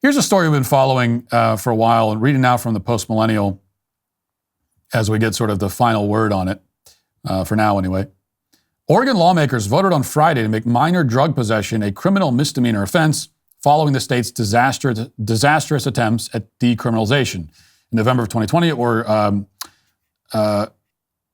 Here's a story we've been following for a while and reading now from the Post-Millennial as we get sort of the final word on it, for now anyway. Oregon lawmakers voted on Friday to make minor drug possession a criminal misdemeanor offense following the state's disastrous attempts at decriminalization. In November of 2020,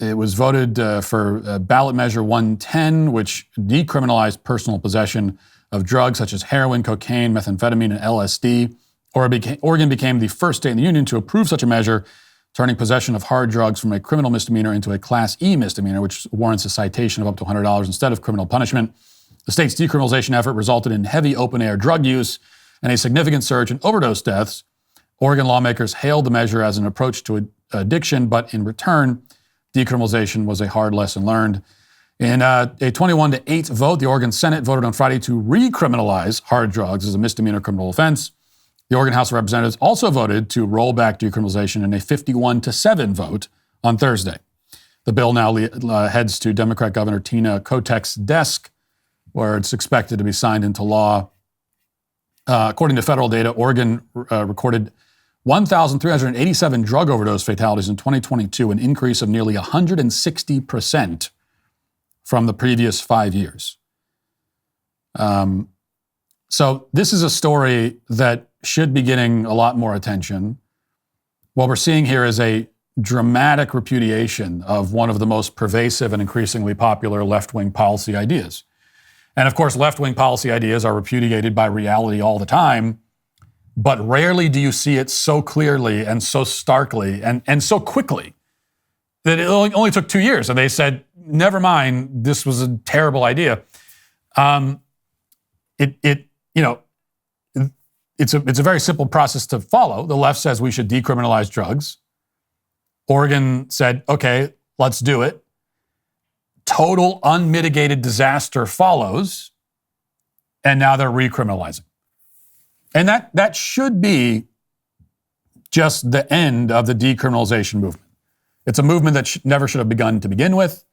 it was voted for ballot measure 110, which decriminalized personal possession of drugs such as heroin, cocaine, methamphetamine, and LSD. Oregon became the first state in the union to approve such a measure, turning possession of hard drugs from a criminal misdemeanor into a Class E misdemeanor, which warrants a citation of up to $100 instead of criminal punishment. The state's decriminalization effort resulted in heavy open-air drug use and a significant surge in overdose deaths. Oregon lawmakers hailed the measure as an approach to addiction, but in return, decriminalization was a hard lesson learned. In a 21-8 vote, the Oregon Senate voted on Friday to recriminalize hard drugs as a misdemeanor criminal offense. The Oregon House of Representatives also voted to roll back decriminalization in a 51-7 vote on Thursday. The bill now heads to Democrat Governor Tina Kotek's desk, where it's expected to be signed into law. According to federal data, Oregon recorded 1,387 drug overdose fatalities in 2022, an increase of nearly 160% from the previous 5 years. So this is a story that should be getting a lot more attention. What we're seeing here is a dramatic repudiation of one of the most pervasive and increasingly popular left-wing policy ideas. And of course, left-wing policy ideas are repudiated by reality all the time, but rarely do you see it so clearly and so starkly and so quickly that it only took 2 years. And they said, never mind, this was a terrible idea. It's a very simple process to follow. The left says we should decriminalize drugs. Oregon said, okay, let's do it. Total unmitigated disaster follows, and now they're recriminalizing. And that should be just the end of the decriminalization movement. It's a movement that never should have begun to begin with,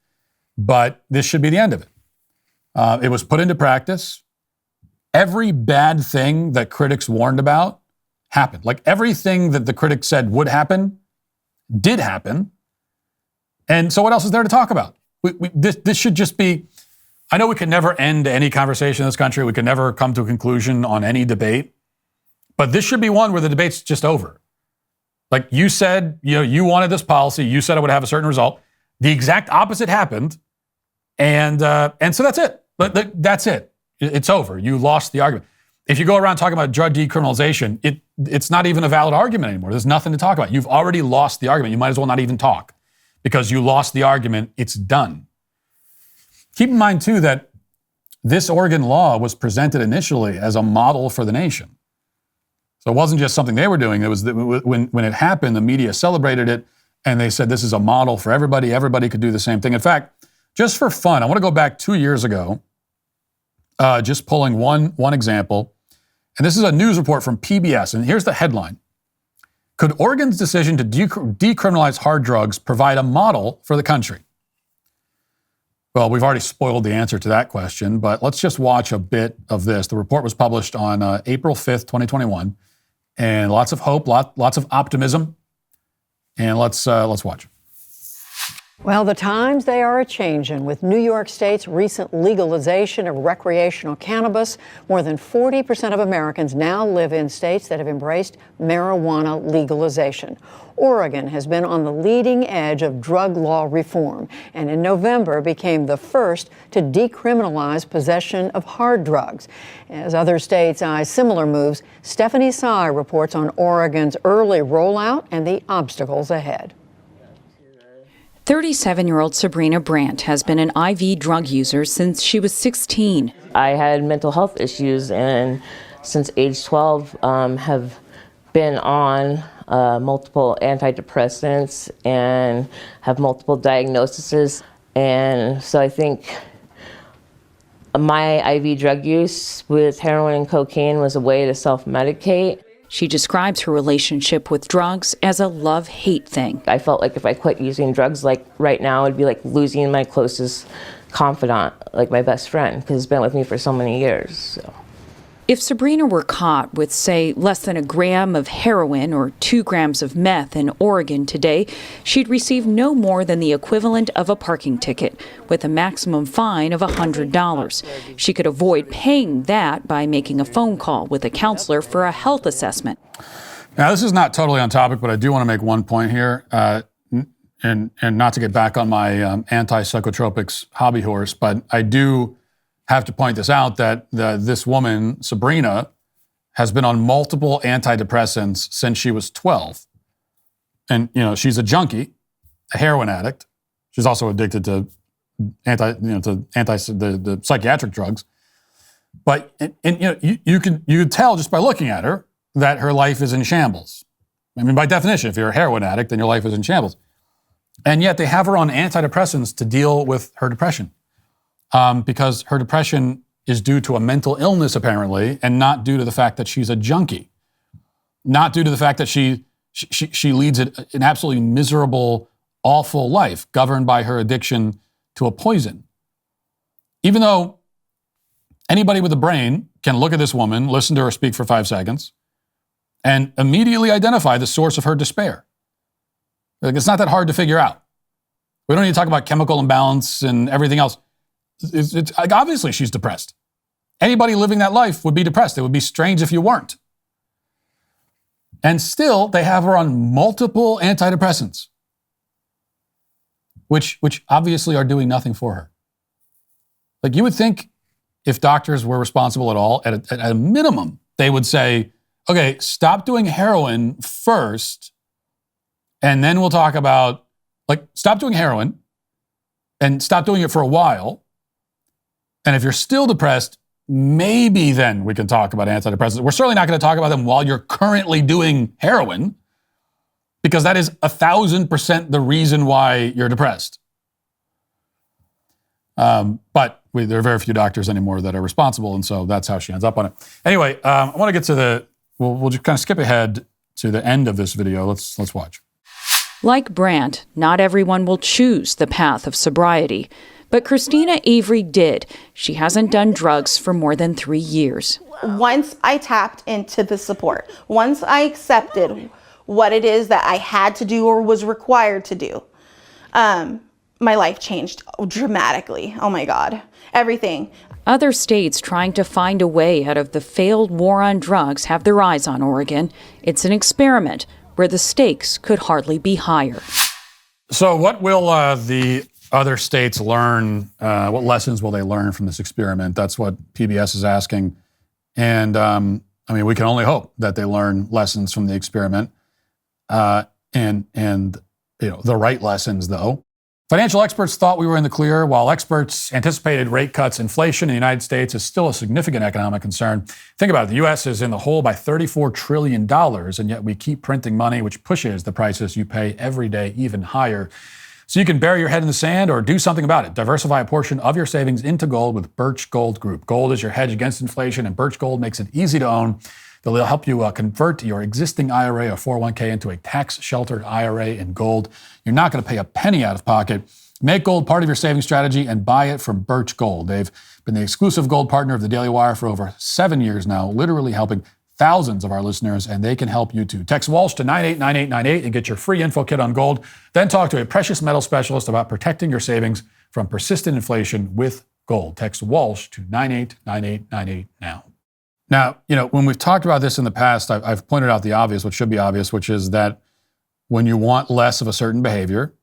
but this should be the end of it. It was put into practice. Every bad thing that critics warned about happened. Like everything that the critics said would happen, did happen. And so what else is there to talk about? This should just be, I know we can never end any conversation in this country. We can never come to a conclusion on any debate. But this should be one where the debate's just over. Like you said, you wanted this policy. You said it would have a certain result. The exact opposite happened. And so that's it. That's it. It's over. You lost the argument. If you go around talking about drug decriminalization, it's not even a valid argument anymore. There's nothing to talk about. You've already lost the argument. You might as well not even talk because you lost the argument. It's done. Keep in mind, too, that this Oregon law was presented initially as a model for the nation. So it wasn't just something they were doing. It was when it happened, the media celebrated it, and they said this is a model for everybody. Everybody could do the same thing. In fact, just for fun, I want to go back 2 years ago, just pulling one example. And this is a news report from PBS, and here's the headline. Could Oregon's decision to decriminalize hard drugs provide a model for the country? Well, we've already spoiled the answer to that question, but let's just watch a bit of this. The report was published on April 5th, 2021, and lots of hope, lots of optimism, and let's watch. Well, the times, they are a-changin'. With New York State's recent legalization of recreational cannabis, more than 40% of Americans now live in states that have embraced marijuana legalization. Oregon has been on the leading edge of drug law reform, and in November became the first to decriminalize possession of hard drugs. As other states eye similar moves, Stephanie Sy reports on Oregon's early rollout and the obstacles ahead. 37-year-old Sabrina Brandt has been an IV drug user since she was 16. I had mental health issues, and since age 12 have been on multiple antidepressants and have multiple diagnoses. And so I think my IV drug use with heroin and cocaine was a way to self-medicate. She describes her relationship with drugs as a love-hate thing. I felt like if I quit using drugs, like right now, it'd be like losing my closest confidant, like my best friend, because he's been with me for so many years. So. If Sabrina were caught with, say, less than a gram of heroin or 2 grams of meth in Oregon today, she'd receive no more than the equivalent of a parking ticket, with a maximum fine of $100. She could avoid paying that by making a phone call with a counselor for a health assessment. Now, this is not totally on topic, but I do want to make one point here, and not to get back on my anti-psychotropics hobby horse, but I do have to point this out that this woman, Sabrina, has been on multiple antidepressants since she was 12. And, she's a junkie, a heroin addict. She's also addicted to the psychiatric drugs. But you can tell just by looking at her that her life is in shambles. I mean, by definition, if you're a heroin addict, then your life is in shambles. And yet they have her on antidepressants to deal with her depression. Because her depression is due to a mental illness, apparently, and not due to the fact that she's a junkie. Not due to the fact that she leads an absolutely miserable, awful life governed by her addiction to a poison. Even though anybody with a brain can look at this woman, listen to her speak for 5 seconds, and immediately identify the source of her despair. It's not that hard to figure out. We don't need to talk about chemical imbalance and everything else. It's obviously she's depressed. Anybody living that life would be depressed. It would be strange if you weren't. And still, they have her on multiple antidepressants, which obviously are doing nothing for her. Like, you would think if doctors were responsible at all, at a minimum, they would say, okay, stop doing heroin first, and then we'll talk about, stop doing heroin and stop doing it for a while. And if you're still depressed, maybe then we can talk about antidepressants. We're certainly not going to talk about them while you're currently doing heroin, because that is 1,000% the reason why you're depressed. But there are very few doctors anymore that are responsible, and so that's how she ends up on it. Anyway, I want to get to we'll just kind of skip ahead to the end of this video. Let's watch. Like Brandt, not everyone will choose the path of sobriety. But Christina Avery did. She hasn't done drugs for more than 3 years. Once I tapped into the support, once I accepted what it is that I had to do or was required to do, my life changed dramatically. Oh my God, everything. Other states trying to find a way out of the failed war on drugs have their eyes on Oregon. It's an experiment where the stakes could hardly be higher. So what will the other states learn? What lessons will they learn from this experiment? That's what PBS is asking. And we can only hope that they learn lessons from the experiment, and the right lessons, though. Financial experts thought we were in the clear, while experts anticipated rate cuts. Inflation in the United States is still a significant economic concern. Think about it. The U.S. is in the hole by $34 trillion, and yet we keep printing money, which pushes the prices you pay every day even higher. So you can bury your head in the sand or do something about it. Diversify a portion of your savings into gold with Birch Gold Group. Gold is your hedge against inflation, and Birch Gold makes it easy to own. They'll help you convert your existing IRA or 401k into a tax-sheltered IRA in gold. You're not going to pay a penny out of pocket. Make gold part of your saving strategy and buy it from Birch Gold. They've been the exclusive gold partner of the Daily Wire for over 7 years now, literally helping thousands of our listeners, and they can help you too. Text Walsh to 989898 and get your free info kit on gold. Then talk to a precious metal specialist about protecting your savings from persistent inflation with gold. Text Walsh to 989898 now. Now, when we've talked about this in the past, I've pointed out the obvious, what should be obvious, which is that when you want less of a certain behavior,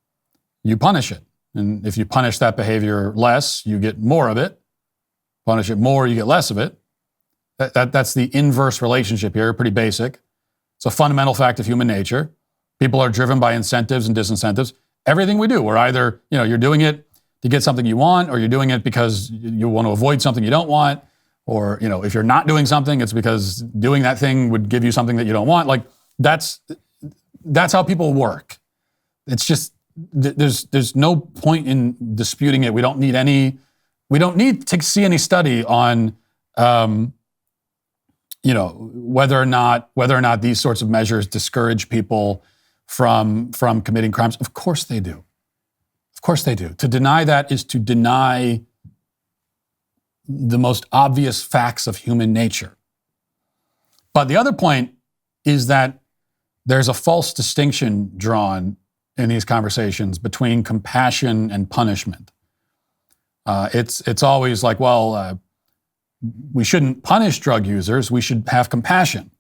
you punish it. And if you punish that behavior less, you get more of it. Punish it more, you get less of it. That's the inverse relationship here, pretty basic. It's a fundamental fact of human nature. People are driven by incentives and disincentives. Everything we do, we're either, you're doing it to get something you want, or you're doing it because you want to avoid something you don't want. Or, if you're not doing something, it's because doing that thing would give you something that you don't want. That's how people work. It's just, there's no point in disputing it. We don't need to see any study on, whether or not these sorts of measures discourage people from committing crimes. Of course they do. Of course they do. To deny that is to deny the most obvious facts of human nature. But the other point is that there's a false distinction drawn in these conversations between compassion and punishment. It's always like, well, we shouldn't punish drug users, we should have compassion.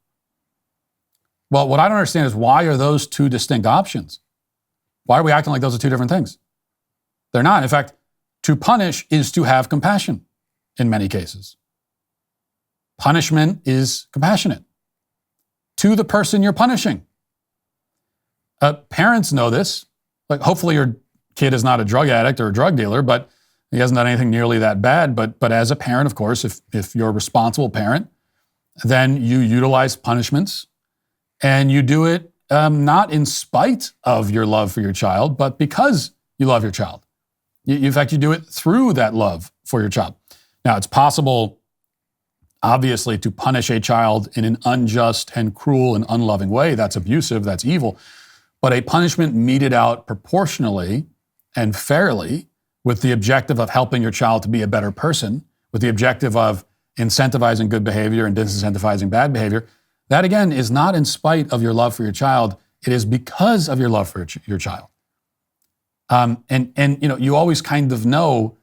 Well, what I don't understand is, why are those two distinct options? Why are we acting like those are two different things? They're not. In fact, to punish is to have compassion in many cases. Punishment is compassionate to the person you're punishing. Parents know this. Like, hopefully your kid is not a drug addict or a drug dealer, but he hasn't done anything nearly that bad. But as a parent, of course, if you're a responsible parent, then you utilize punishments, and you do it not in spite of your love for your child, but because you love your child. In fact, you do it through that love for your child. Now, it's possible, obviously, to punish a child in an unjust and cruel and unloving way. That's abusive, that's evil. But a punishment meted out proportionally and fairly, with the objective of helping your child to be a better person, with the objective of incentivizing good behavior and disincentivizing bad behavior, that again is not in spite of your love for your child. It is because of your love for your child. And you always kind of know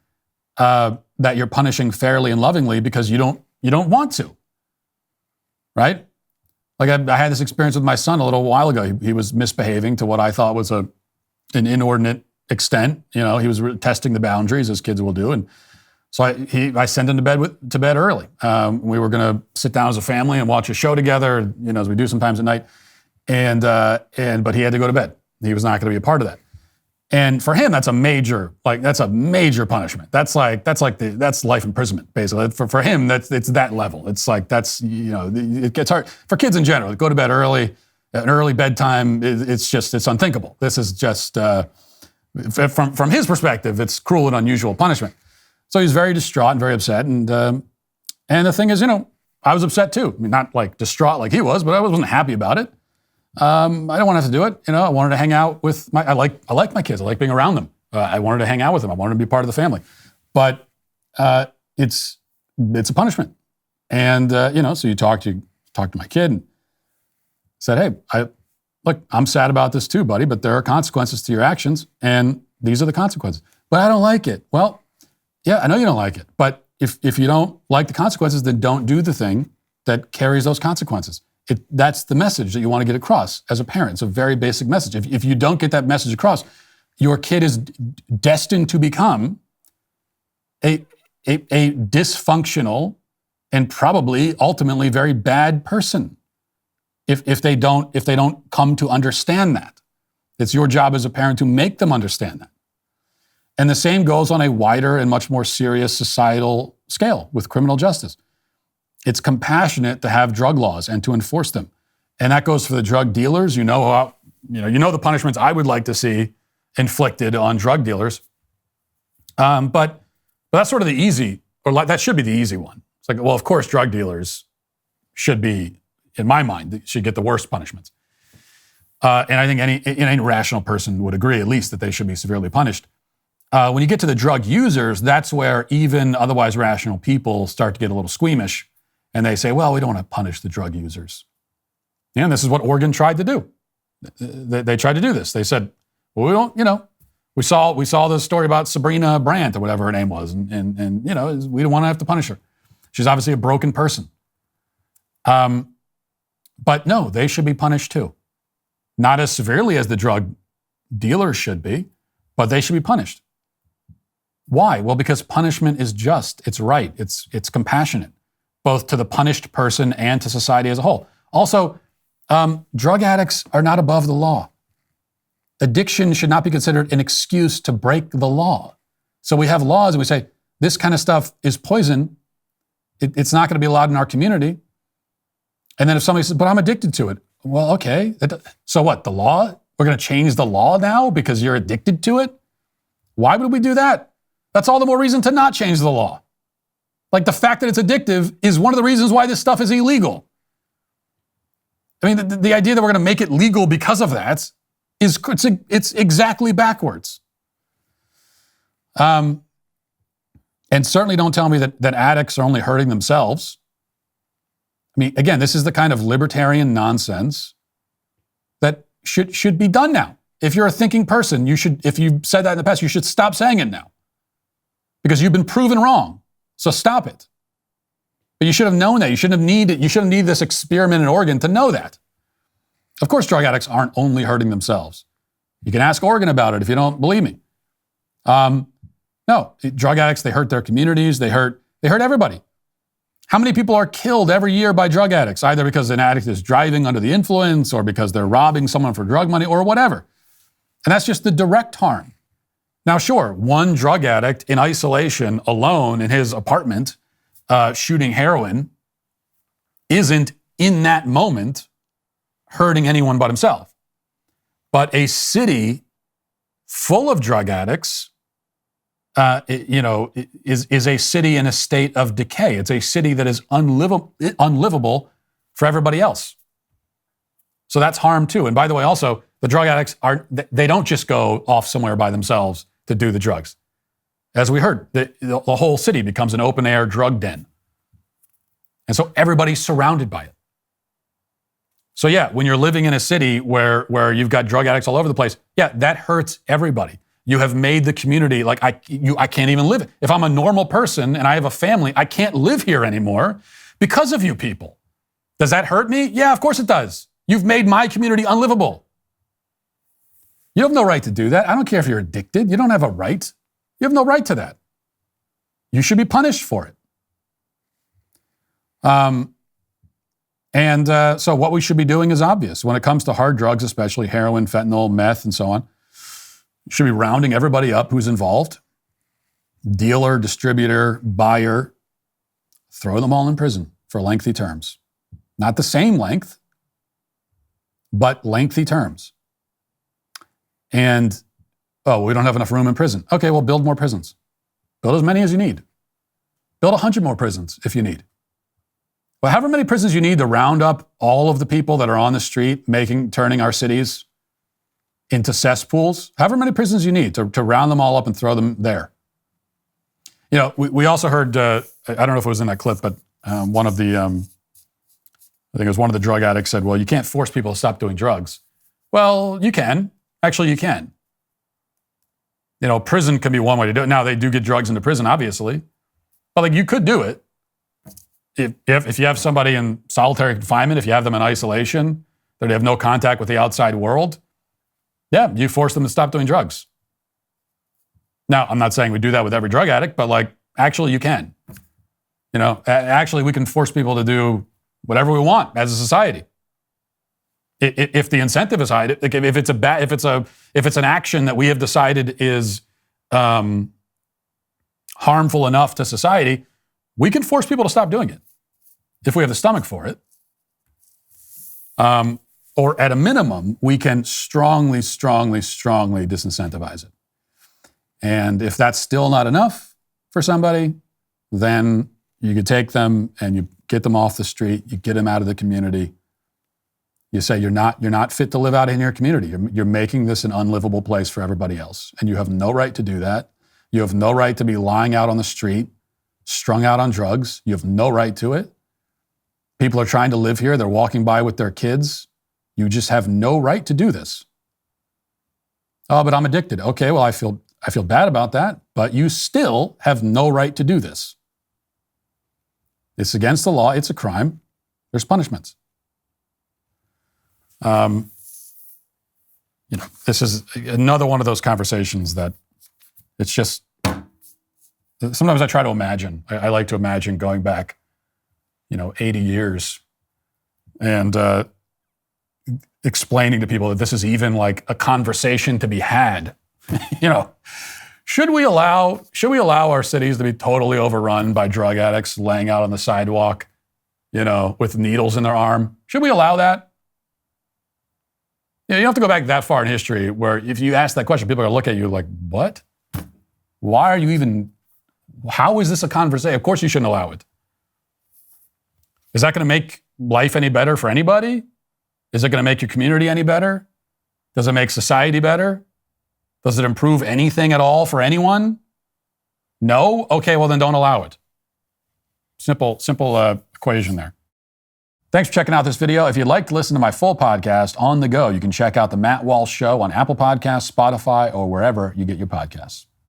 that you're punishing fairly and lovingly because you don't want to, right? Like I had this experience with my son a little while ago. He was misbehaving to what I thought was an inordinate extent. He was testing the boundaries, as kids will do, and so I sent him to bed early. We were going to sit down as a family and watch a show together, as we do sometimes at night. But he had to go to bed. He was not going to be a part of that. And for him, that's a major punishment. That's life imprisonment, basically. For him, it's that level. It's like, it gets hard for kids in general. Go to bed early, an early bedtime. It's unthinkable. This is just from his perspective, it's cruel and unusual punishment. So he was very distraught and very upset. And the thing is, I was upset too. I mean, not like distraught like he was, but I wasn't happy about it. I don't want to have to do it. I wanted to hang out with I like my kids. I like being around them. I wanted to hang out with them. I wanted to be part of the family. But it's a punishment. And so you talk to my kid and said, hey, I'm sad about this too, buddy, but there are consequences to your actions, and these are the consequences. But I don't like it. Well, yeah, I know you don't like it, but if you don't like the consequences, then don't do the thing that carries those consequences. That's the message that you want to get across as a parent. It's a very basic message. If you don't get that message across, your kid is destined to become a dysfunctional and probably ultimately very bad person if they don't come to understand that. It's your job as a parent to make them understand that. And the same goes on a wider and much more serious societal scale with criminal justice. It's compassionate to have drug laws and to enforce them. And that goes for the drug dealers. You know the punishments I would like to see inflicted on drug dealers. But that's sort of the easy, that should be the easy one. It's like, well, of course, drug dealers should be, in my mind, should get the worst punishments. And I think any rational person would agree, at least, that they should be severely punished. When you get to the drug users, that's where even otherwise rational people start to get a little squeamish. And they say, well, we don't want to punish the drug users. And this is what Oregon tried to do. They tried to do this. They said, well, we don't, we saw the story about Sabrina Brandt or whatever her name was. And we don't want to have to punish her. She's obviously a broken person. But no, they should be punished too. Not as severely as the drug dealers should be, but they should be punished. Why? Well, because punishment is just, it's right, it's compassionate, both to the punished person and to society as a whole. Also, drug addicts are not above the law. Addiction should not be considered an excuse to break the law. So we have laws and we say, this kind of stuff is poison. It's not going to be allowed in our community. And then if somebody says, but I'm addicted to it. Well, okay. So what, the law? We're going to change the law now because you're addicted to it? Why would we do that? That's all the more reason to not change the law. Like, the fact that it's addictive is one of the reasons why this stuff is illegal. I mean, the idea that we're going to make it legal because of that it's exactly backwards. And certainly don't tell me that addicts are only hurting themselves. I mean, again, this is the kind of libertarian nonsense that should be done now. If you're a thinking person, if you said that in the past, you should stop saying it now. Because you've been proven wrong. So stop it. But you should have known that. You shouldn't have needed this experiment in Oregon to know that. Of course, drug addicts aren't only hurting themselves. You can ask Oregon about it if you don't believe me. No, drug addicts, they hurt their communities. They hurt everybody. How many people are killed every year by drug addicts, either because an addict is driving under the influence or because they're robbing someone for drug money or whatever? And that's just the direct harm. Now, sure, one drug addict in isolation alone in his apartment shooting heroin isn't in that moment hurting anyone but himself. But a city full of drug addicts, is a city in a state of decay. It's a city that is unlivable for everybody else. So that's harm too. And by the way, also, the drug addicts they don't just go off somewhere by themselves to do the drugs. As we heard, the whole city becomes an open air drug den. And so everybody's surrounded by it. So yeah, when you're living in a city where you've got drug addicts all over the place, yeah, that hurts everybody. You have made the community like I can't even live it. If I'm a normal person and I have a family, I can't live here anymore because of you people. Does that hurt me? Yeah, of course it does. You've made my community unlivable. You have no right to do that. I don't care if you're addicted. You don't have a right. You have no right to that. You should be punished for it. So what we should be doing is obvious. When it comes to hard drugs, especially heroin, fentanyl, meth, and so on, you should be rounding everybody up who's involved. Dealer, distributor, buyer, throw them all in prison for lengthy terms. Not the same length, but lengthy terms. And, we don't have enough room in prison. Okay, well, build more prisons. Build as many as you need. Build 100 more prisons if you need. Well, however many prisons you need to round up all of the people that are on the street turning our cities into cesspools, however many prisons you need to round them all up and throw them there. You know, we also heard, I don't know if it was in that clip, but I think it was one of the drug addicts said, well, you can't force people to stop doing drugs. Well, you can. Actually, you can. You know, prison can be one way to do it. Now, they do get drugs into prison, obviously. But you could do it. If you have somebody in solitary confinement, if you have them in isolation, that they have no contact with the outside world, yeah, you force them to stop doing drugs. Now, I'm not saying we do that with every drug addict, but actually you can. You know, actually we can force people to do whatever we want as a society. If the incentive is high, if it's an action that we have decided is harmful enough to society, we can force people to stop doing it if we have the stomach for it. Or at a minimum, we can strongly, strongly, strongly disincentivize it. And if that's still not enough for somebody, then you could take them and you get them off the street, you get them out of the community. You say you're not fit to live out in your community. You're making this an unlivable place for everybody else. And you have no right to do that. You have no right to be lying out on the street, strung out on drugs. You have no right to it. People are trying to live here. They're walking by with their kids. You just have no right to do this. Oh, but I'm addicted. Okay, well, I feel bad about that, but you still have no right to do this. It's against the law. It's a crime. There's punishments. This is another one of those conversations that it's just, sometimes I try to imagine. I like to imagine going back, 80 years and explaining to people that this is even like a conversation to be had. Should we allow our cities to be totally overrun by drug addicts laying out on the sidewalk, with needles in their arm? Should we allow that? You don't have to go back that far in history where if you ask that question, people are going to look at you like, what? Why are you even, how is this a conversation? Of course you shouldn't allow it. Is that going to make life any better for anybody? Is it going to make your community any better? Does it make society better? Does it improve anything at all for anyone? No? Okay, well then don't allow it. Simple equation there. Thanks for checking out this video. If you'd like to listen to my full podcast on the go, you can check out The Matt Walsh Show on Apple Podcasts, Spotify, or wherever you get your podcasts.